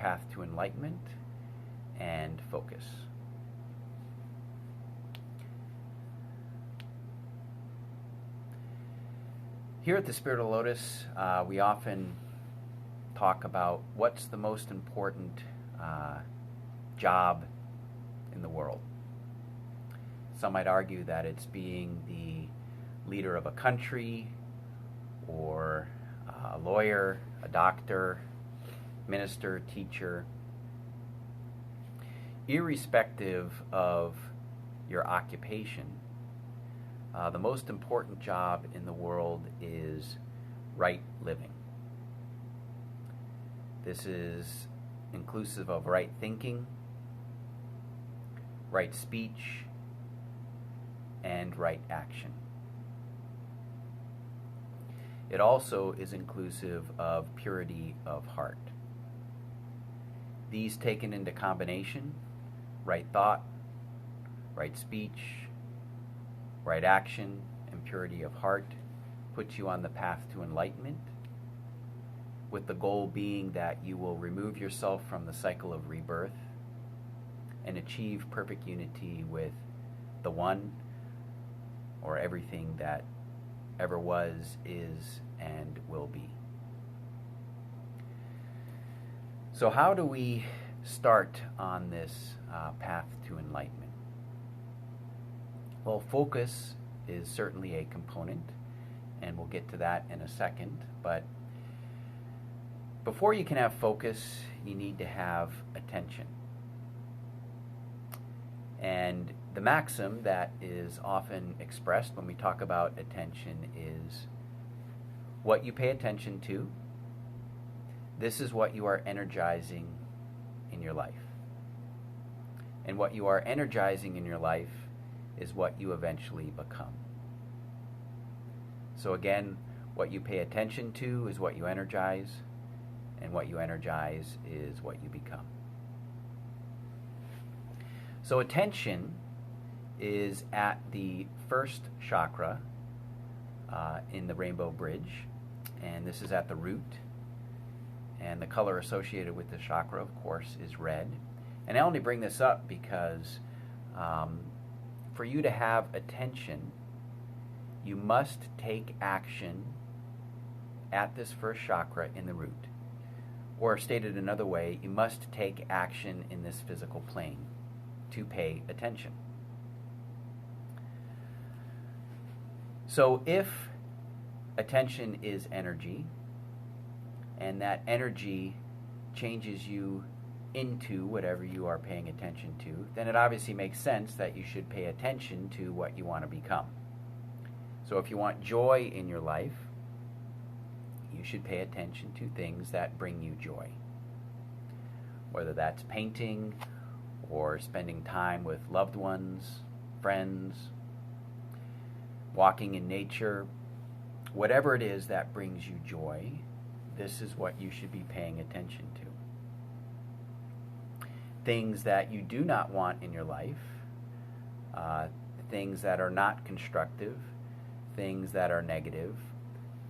path to enlightenment and focus. Here at the Spirit of Lotus, we often talk about what's the most important job in the world. Some might argue that it's being the leader of a country, or a lawyer, a doctor, minister, teacher. Irrespective of your occupation, the most important job in the world is right living. This is inclusive of right thinking, right speech, and right action. It also is inclusive of purity of heart. These taken into combination, right thought, right speech, right action, and purity of heart, puts you on the path to enlightenment, with the goal being that you will remove yourself from the cycle of rebirth and achieve perfect unity with the One, or everything that ever was, is, and will be. So how do we start on this path to enlightenment? Well, focus is certainly a component, and we'll get to that in a second. But before you can have focus, you need to have attention. And the maxim that is often expressed when we talk about attention is, what you pay attention to, this is what you are energizing in your life. And what you are energizing in your life is what you eventually become. So again, what you pay attention to is what you energize, and what you energize is what you become. So attention is at the first chakra in the rainbow bridge, and this is at the root. And the color associated with the chakra, of course, is red. And I only bring this up because for you to have attention, you must take action at this first chakra in the root. Or stated another way, you must take action in this physical plane to pay attention. So if attention is energy, and that energy changes you into whatever you are paying attention to, then it obviously makes sense that you should pay attention to what you want to become. So if you want joy in your life, you should pay attention to things that bring you joy. Whether that's painting, or spending time with loved ones, friends, walking in nature, whatever it is that brings you joy, this is what you should be paying attention to. Things that you do not want in your life, things that are not constructive, things that are negative,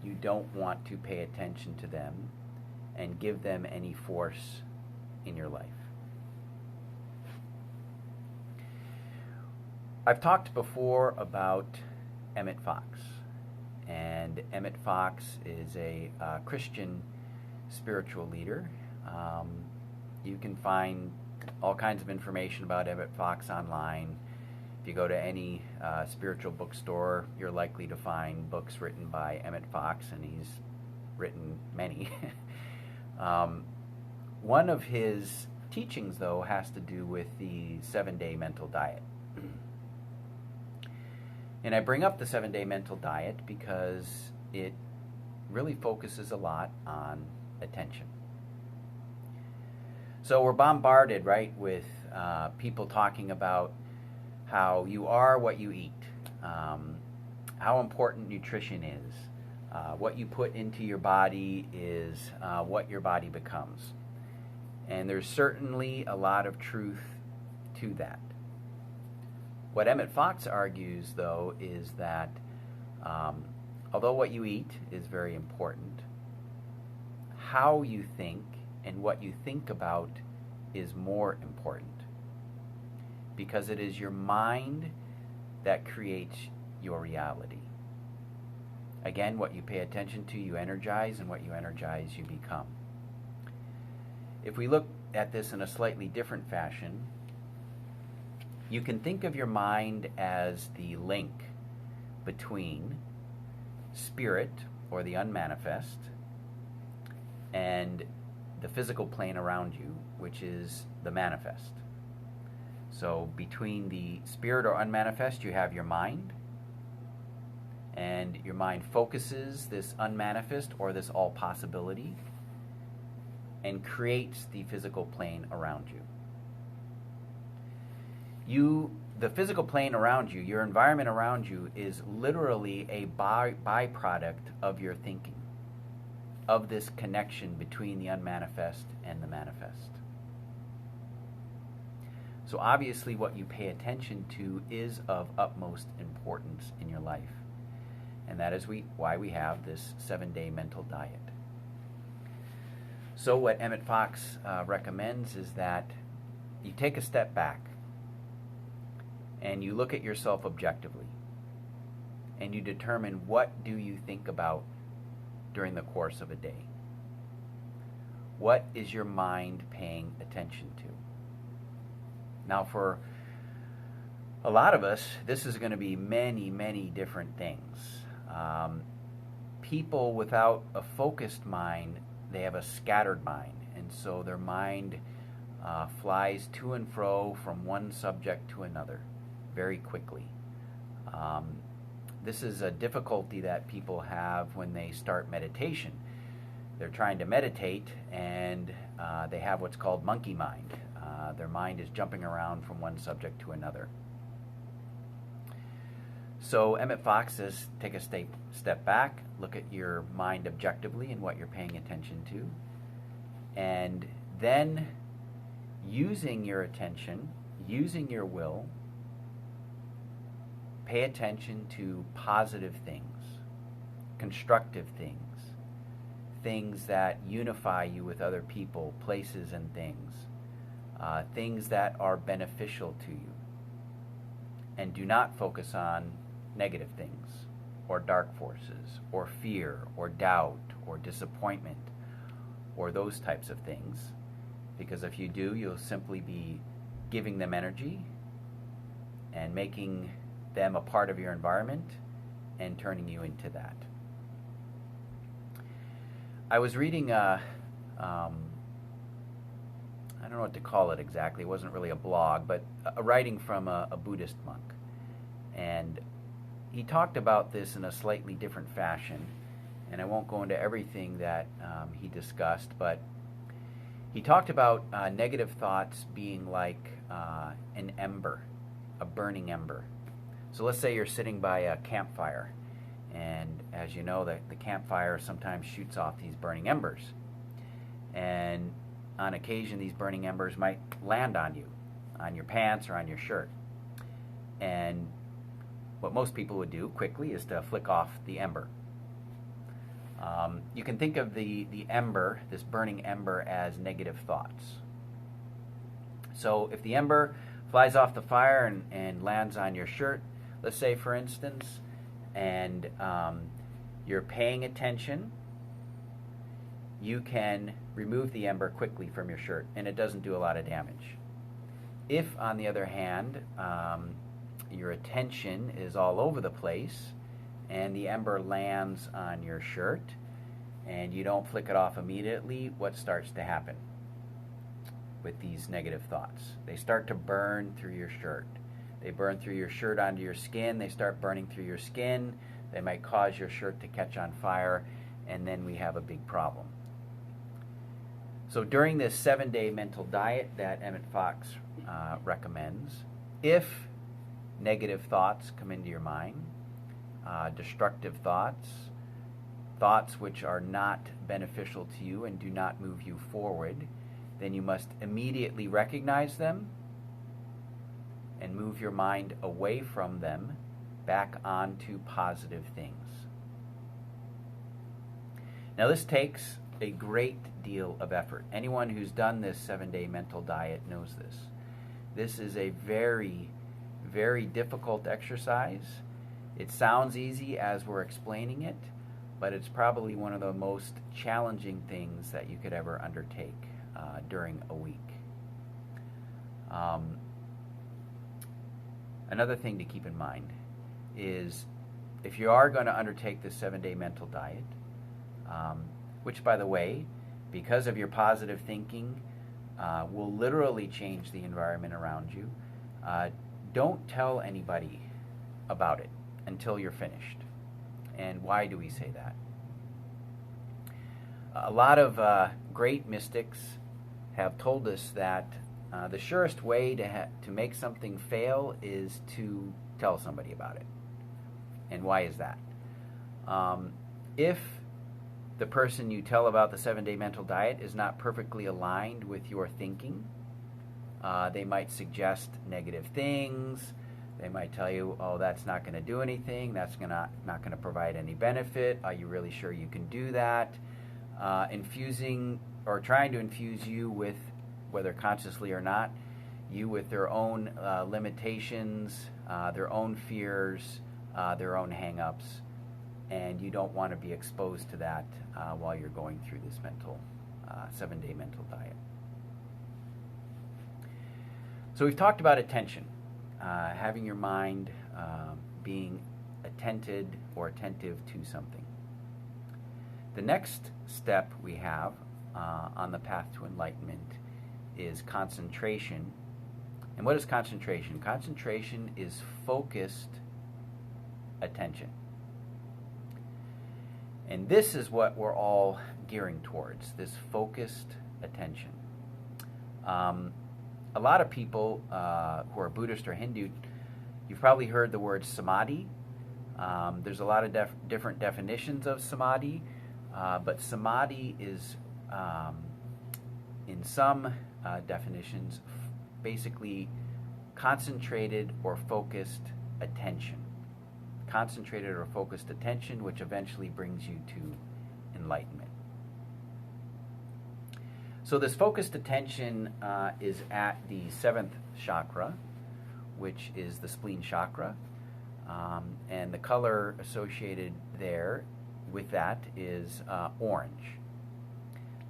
you don't want to pay attention to them and give them any force in your life. I've talked before about Emmett Fox, and Emmett Fox is a Christian spiritual leader. You can find all kinds of information about Emmett Fox online. If you go to any spiritual bookstore, you're likely to find books written by Emmett Fox, and he's written many. One of his teachings, though, has to do with the 7-day mental diet. And I bring up the 7-day mental diet because it really focuses a lot on attention. So we're bombarded, right, with people talking about how you are what you eat, how important nutrition is, what you put into your body is what your body becomes. And there's certainly a lot of truth to that. What Emmett Fox argues, though, is that although what you eat is very important, how you think and what you think about is more important, because it is your mind that creates your reality. Again, what you pay attention to, you energize, and what you energize, you become. If we look at this in a slightly different fashion, you can think of your mind as the link between spirit, or the unmanifest, and the physical plane around you, which is the manifest. So between the spirit or unmanifest, you have your mind, and your mind focuses this unmanifest or this all possibility and creates the physical plane around you. The physical plane around you, your environment around you, is literally a byproduct of your thinking, of this connection between the unmanifest and the manifest. So obviously what you pay attention to is of utmost importance in your life. And that is why we have this 7-day mental diet. So what Emmett Fox recommends is that you take a step back and you look at yourself objectively and you determine, what do you think about during the course of a day? What is your mind paying attention to? Now, for a lot of us, this is going to be many, many different things. People without a focused mind, they have a scattered mind, and so their mind flies to and fro from one subject to another very quickly. This is a difficulty that people have when they start meditation. They're trying to meditate, and they have what's called monkey mind. Their mind is jumping around from one subject to another. So Emmett Fox says, take a step back, look at your mind objectively and what you're paying attention to, and then using your attention, using your will, pay attention to positive things, constructive things, things that unify you with other people, places, and things, things that are beneficial to you. And do not focus on negative things, or dark forces, or fear, or doubt, or disappointment, or those types of things, because if you do, you'll simply be giving them energy and making them a part of your environment and turning you into that. I was reading I don't know what to call it exactly. It wasn't really a blog, but a writing from a Buddhist monk. And he talked about this in a slightly different fashion, and I won't go into everything that he discussed, but he talked about negative thoughts being like an ember, a burning ember. So let's say you're sitting by a campfire, and as you know, the campfire sometimes shoots off these burning embers. And on occasion, these burning embers might land on you, on your pants or on your shirt. And what most people would do quickly is to flick off the ember. You can think of the ember, this burning ember, as negative thoughts. So if the ember flies off the fire and lands on your shirt, let's say for instance, and you're paying attention, you can remove the ember quickly from your shirt and it doesn't do a lot of damage. If, on the other hand, your attention is all over the place and the ember lands on your shirt and you don't flick it off immediately, what starts to happen with these negative thoughts? They start to burn through your shirt. They burn through your shirt onto your skin. They start burning through your skin. They might cause your shirt to catch on fire, and then we have a big problem. So during this 7-day mental diet that Emmett Fox recommends, if negative thoughts come into your mind, destructive thoughts, thoughts which are not beneficial to you and do not move you forward, then you must immediately recognize them and move your mind away from them back onto positive things. Now this takes a great deal of effort. Anyone who's done this 7-day mental diet knows this. This is a very, very difficult exercise. It sounds easy as we're explaining it, but it's probably one of the most challenging things that you could ever undertake during a week. Another thing to keep in mind is if you are going to undertake this 7-day mental diet, which, by the way, because of your positive thinking, will literally change the environment around you, don't tell anybody about it until you're finished. And why do we say that? A lot of great mystics have told us that the surest way to make something fail is to tell somebody about it. And why is that? If the person you tell about the 7-day mental diet is not perfectly aligned with your thinking, they might suggest negative things. They might tell you, oh, that's not going to do anything. That's not going to provide any benefit. Are you really sure you can do that? Infusing or trying to infuse you with, whether consciously or not, you with their own limitations, their own fears, their own hang-ups, and you don't want to be exposed to that while you're going through this 7-day mental diet. So we've talked about attention, having your mind being attentive to something. The next step we have on the path to enlightenment is concentration. And what is concentration? Concentration is focused attention. And this is what we're all gearing towards, this focused attention. A lot of people who are Buddhist or Hindu, you've probably heard the word samadhi. There's a lot of different definitions of samadhi, but samadhi is, in some definitions, basically concentrated or focused attention. Concentrated or focused attention, which eventually brings you to enlightenment. So this focused attention is at the 7th chakra, which is the spleen chakra, and the color associated there with that is orange.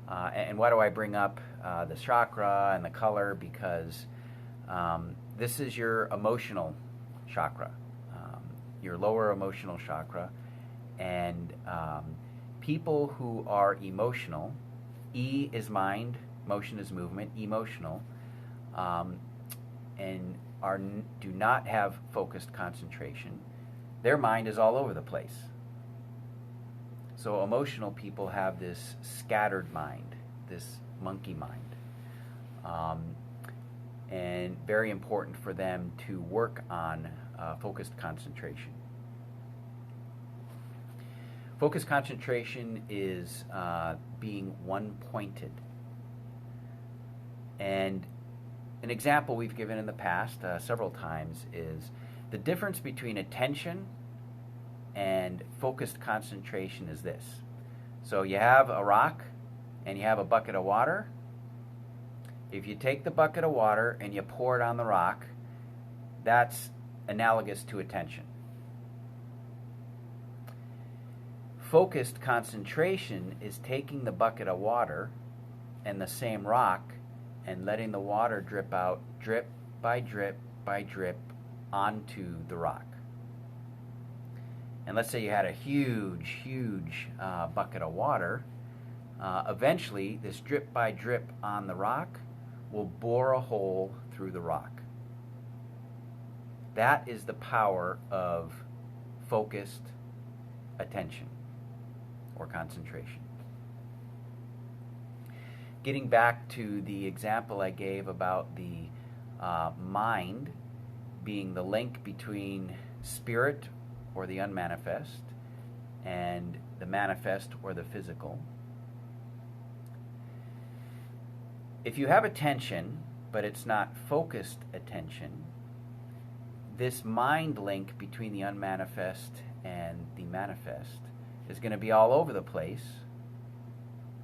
And why do I bring up the chakra and the color? Because this is your emotional chakra, your lower emotional chakra, and people who are emotional, E is mind, motion is movement, emotional, and do not have focused concentration, their mind is all over the place. So emotional people have this scattered mind, this monkey mind, and very important for them to work on focused concentration. Focused concentration is being one-pointed. And an example we've given in the past several times is the difference between attention and focused concentration is this. So you have a rock and you have a bucket of water. If you take the bucket of water and you pour it on the rock, that's analogous to attention. Focused concentration is taking the bucket of water and the same rock and letting the water drip out, drip by drip by drip, onto the rock. And let's say you had a huge bucket of water. Eventually, this drip by drip on the rock will bore a hole through the rock. That is the power of focused attention or concentration. Getting back to the example I gave about the mind being the link between spirit or the unmanifest and the manifest or the physical. If you have attention, but it's not focused attention, this mind link between the unmanifest and the manifest is going to be all over the place,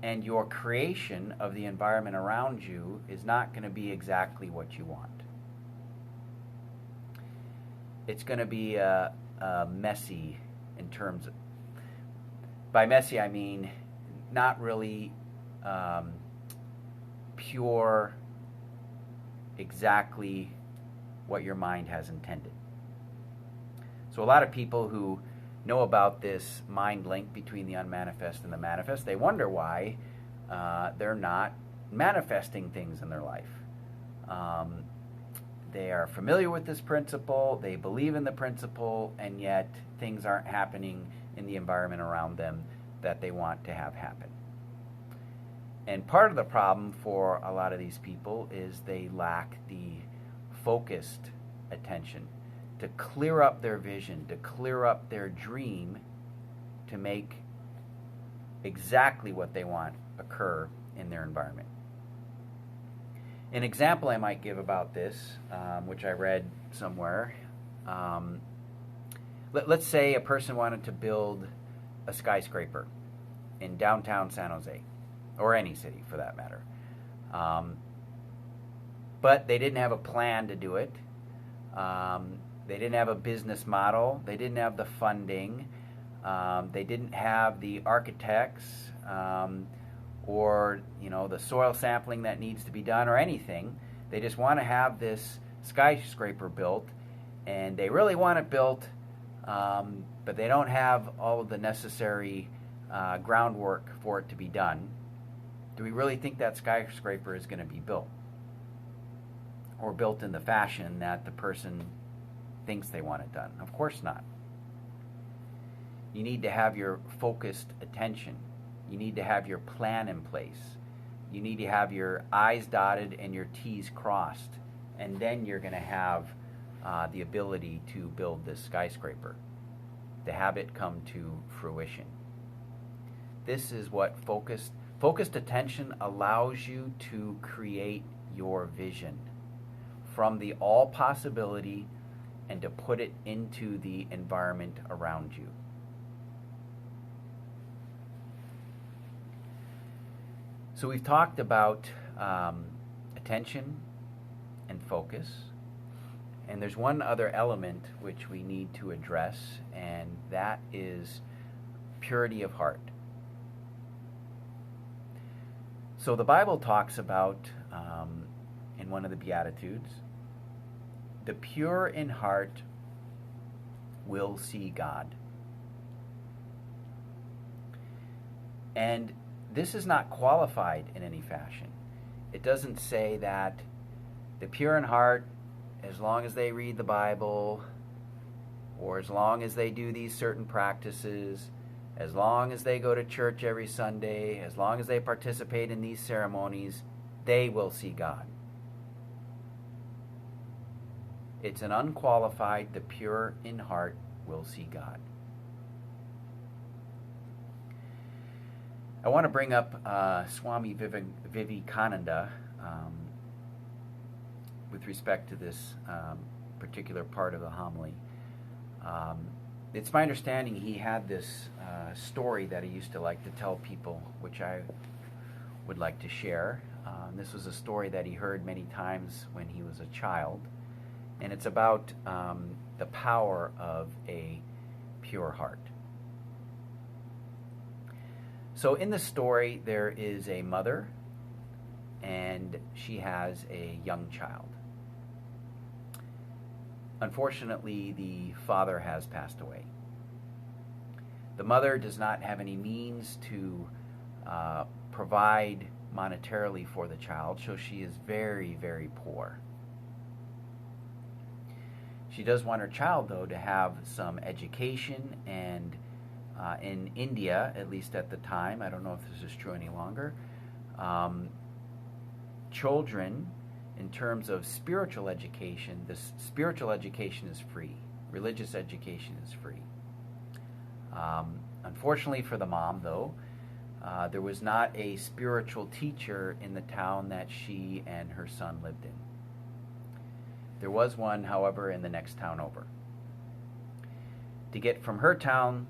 and your creation of the environment around you is not going to be exactly what you want. It's going to be messy in terms of, by messy I mean not really pure, exactly what your mind has intended. So a lot of people who know about this mind link between the unmanifest and the manifest, they wonder why they're not manifesting things in their life. They are familiar with this principle, they believe in the principle, and yet things aren't happening in the environment around them that they want to have happen. And part of the problem for a lot of these people is they lack the focused attention to clear up their vision, to clear up their dream, to make exactly what they want occur in their environment. An example I might give about this, which I read somewhere, let's say a person wanted to build a skyscraper in downtown San Jose, or any city for that matter. But they didn't have a plan to do it. They didn't have a business model. They didn't have the funding. They didn't have the architects or the soil sampling that needs to be done or anything. They just want to have this skyscraper built, and they really want it built, but they don't have all of the necessary groundwork for it to be done. Do we really think that skyscraper is going to be built? Or built in the fashion that the person thinks they want it done? Of course not. You need to have your focused attention. You need to have your plan in place. You need to have your I's dotted and your T's crossed. And then you're going to have the ability to build this skyscraper, to have it come to fruition. This is what focused attention allows you to create your vision from the all possibility and to put it into the environment around you. So we've talked about attention and focus, and there's one other element which we need to address, and that is purity of heart. So the Bible talks about, in one of the Beatitudes, the pure in heart will see God. And this is not qualified in any fashion. It doesn't say that the pure in heart, as long as they read the Bible, or as long as they do these certain practices, as long as they go to church every Sunday, as long as they participate in these ceremonies, they will see God. It's an unqualified, the pure in heart will see God. I want to bring up Swami Vivekananda with respect to this particular part of the homily. It's my understanding he had this story that he used to like to tell people, which I would like to share. This was a story that he heard many times when he was a child, and it's about the power of a pure heart. So in the story, there is a mother, and she has a young child. Unfortunately, the father has passed away. The mother does not have any means to provide monetarily for the child, so she is very, very poor. She does want her child, though, to have some education, and in India, at least at the time, I don't know if this is true any longer, children, in terms of spiritual education, this spiritual education is free. Religious education is free. Unfortunately for the mom, though, there was not a spiritual teacher in the town that she and her son lived in. There was one, however, in the next town over. To get from her town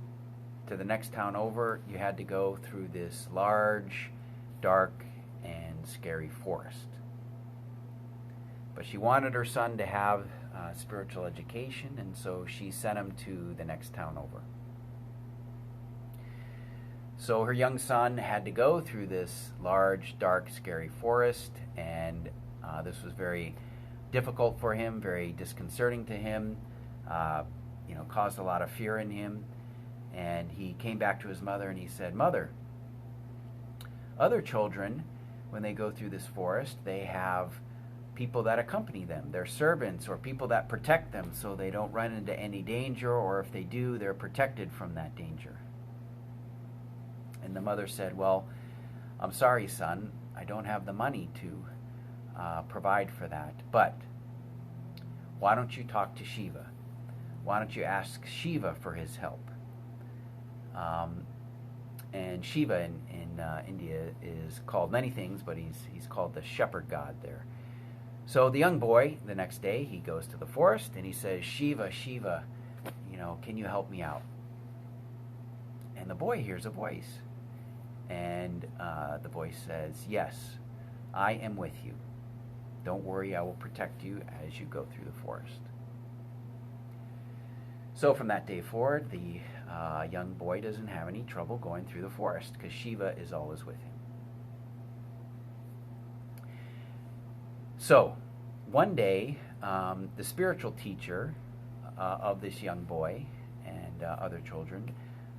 to the next town over, you had to go through this large dark and scary forest. But she wanted her son to have spiritual education, and so she sent him to the next town over. So her young son had to go through this large, dark, scary forest, and this was very difficult for him, very disconcerting to him, caused a lot of fear in him. And he came back to his mother and he said, "Mother, other children, when they go through this forest, they have people that accompany them. They're servants or people that protect them so they don't run into any danger, or if they do, they're protected from that danger." And the mother said, "Well, I'm sorry, son, I don't have the money to provide for that, but why don't you talk to Shiva? Why don't you ask Shiva for his help?" And Shiva in India is called many things, but he's called the shepherd god there. So the young boy, the next day, he goes to the forest and he says, "Shiva, Shiva, can you help me out?" And the boy hears a voice. And the voice says, "Yes, I am with you. Don't worry, I will protect you as you go through the forest." So from that day forward, the young boy doesn't have any trouble going through the forest because Shiva is always with him. So one day, the spiritual teacher of this young boy and other children,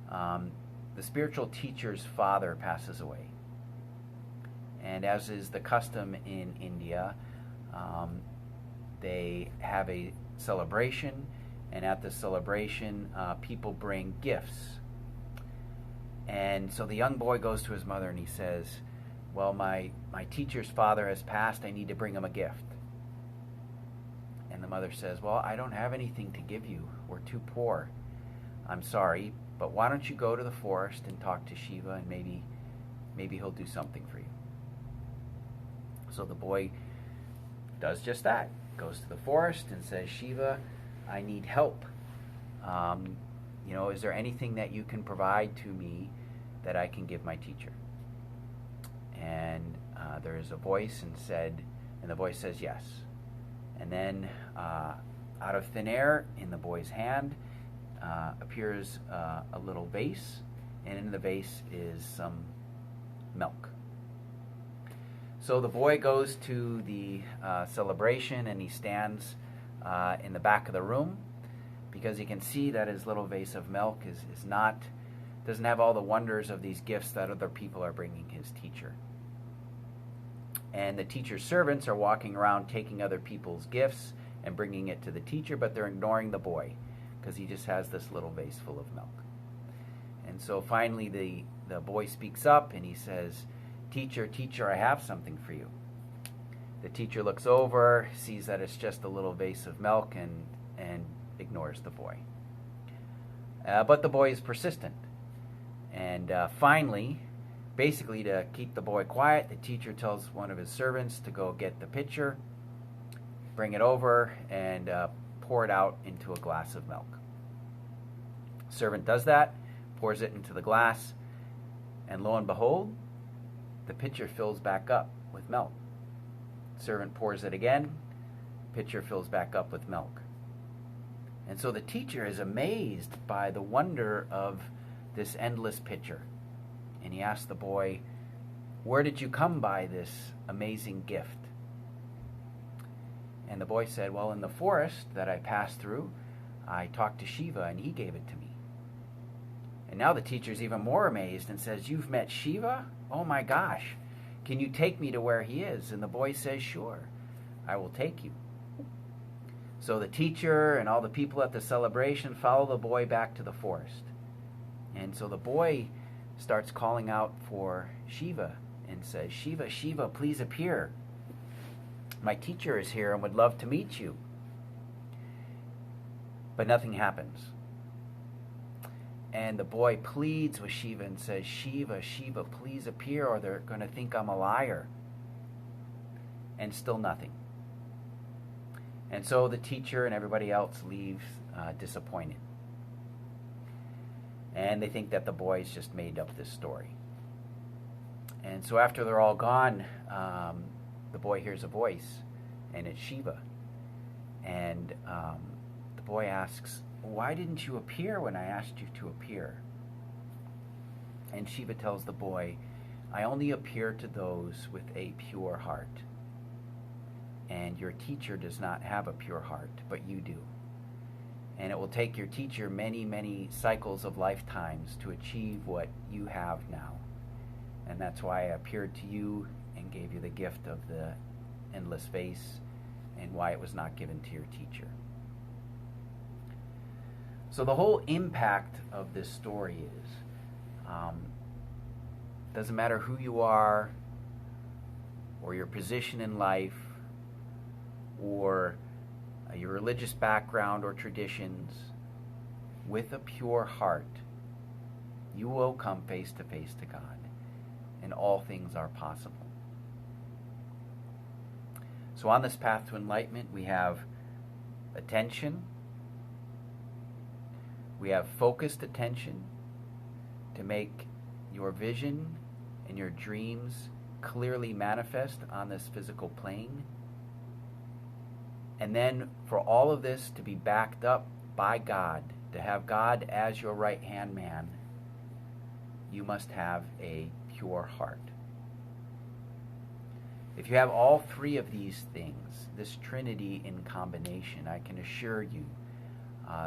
the spiritual teacher's father passes away. And as is the custom in India, they have a celebration, and at the celebration, people bring gifts. And so the young boy goes to his mother and he says, "Well, my teacher's father has passed, I need to bring him a gift." And the mother says, "Well, I don't have anything to give you. We're too poor. I'm sorry, but why don't you go to the forest and talk to Shiva, and maybe he'll do something for you." So the boy does just that. Goes to the forest and says, "Shiva, I need help. Is there anything that you can provide to me that I can give my teacher?" And there is a voice and the voice says yes. And then out of thin air, in the boy's hand, appears a little vase, and in the vase is some milk. So the boy goes to the celebration, and he stands in the back of the room because he can see that his little vase of milk doesn't have all the wonders of these gifts that other people are bringing his teacher. And the teacher's servants are walking around taking other people's gifts and bringing it to the teacher, but they're ignoring the boy because he just has this little vase full of milk. And so finally the boy speaks up and he says, Teacher, I have something for you." The teacher looks over, sees that it's just a little vase of milk, and ignores the boy. But the boy is persistent. And finally, basically to keep the boy quiet, the teacher tells one of his servants to go get the pitcher, bring it over, and pour it out into a glass of milk. Servant does that, pours it into the glass, and lo and behold, the pitcher fills back up with milk. Servant pours it again, pitcher fills back up with milk. And so the teacher is amazed by the wonder of this endless pitcher. And he asks the boy, "Where did you come by this amazing gift?" And the boy said, "Well, in the forest that I passed through, I talked to Shiva and he gave it to me." And now the teacher's even more amazed and says, "You've met Shiva? Oh my gosh, can you take me to where he is?" And the boy says, "Sure, I will take you." So the teacher and all the people at the celebration follow the boy back to the forest. And so the boy starts calling out for Shiva and says, "Shiva, Shiva, please appear. My teacher is here and would love to meet you." But nothing happens. And the boy pleads with Shiva and says, "Shiva, Shiva, please appear, or they're going to think I'm a liar." And still nothing. And so the teacher and everybody else leaves disappointed. And they think that the boy's just made up this story. And so after they're all gone, the boy hears a voice, and it's Shiva. And the boy asks, "Why didn't you appear when I asked you to appear?" And Shiva tells the boy, "I only appear to those with a pure heart. And your teacher does not have a pure heart, but you do. And it will take your teacher many, many cycles of lifetimes to achieve what you have now. And that's why I appeared to you and gave you the gift of the endless face, and why it was not given to your teacher." So the whole impact of this story is, doesn't matter who you are, or your position in life, or your religious background or traditions, with a pure heart, you will come face to face to God, and all things are possible. So on this path to enlightenment, we have attention, we have focused attention to make your vision and your dreams clearly manifest on this physical plane. And then for all of this to be backed up by God, to have God as your right-hand man, you must have a pure heart. If you have all three of these things, this Trinity in combination, I can assure you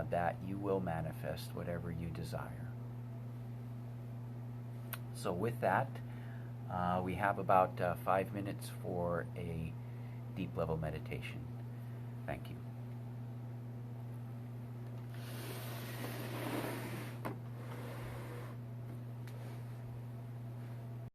that you will manifest whatever you desire. So with that, we have about 5 minutes for a deep level meditation. Thank you.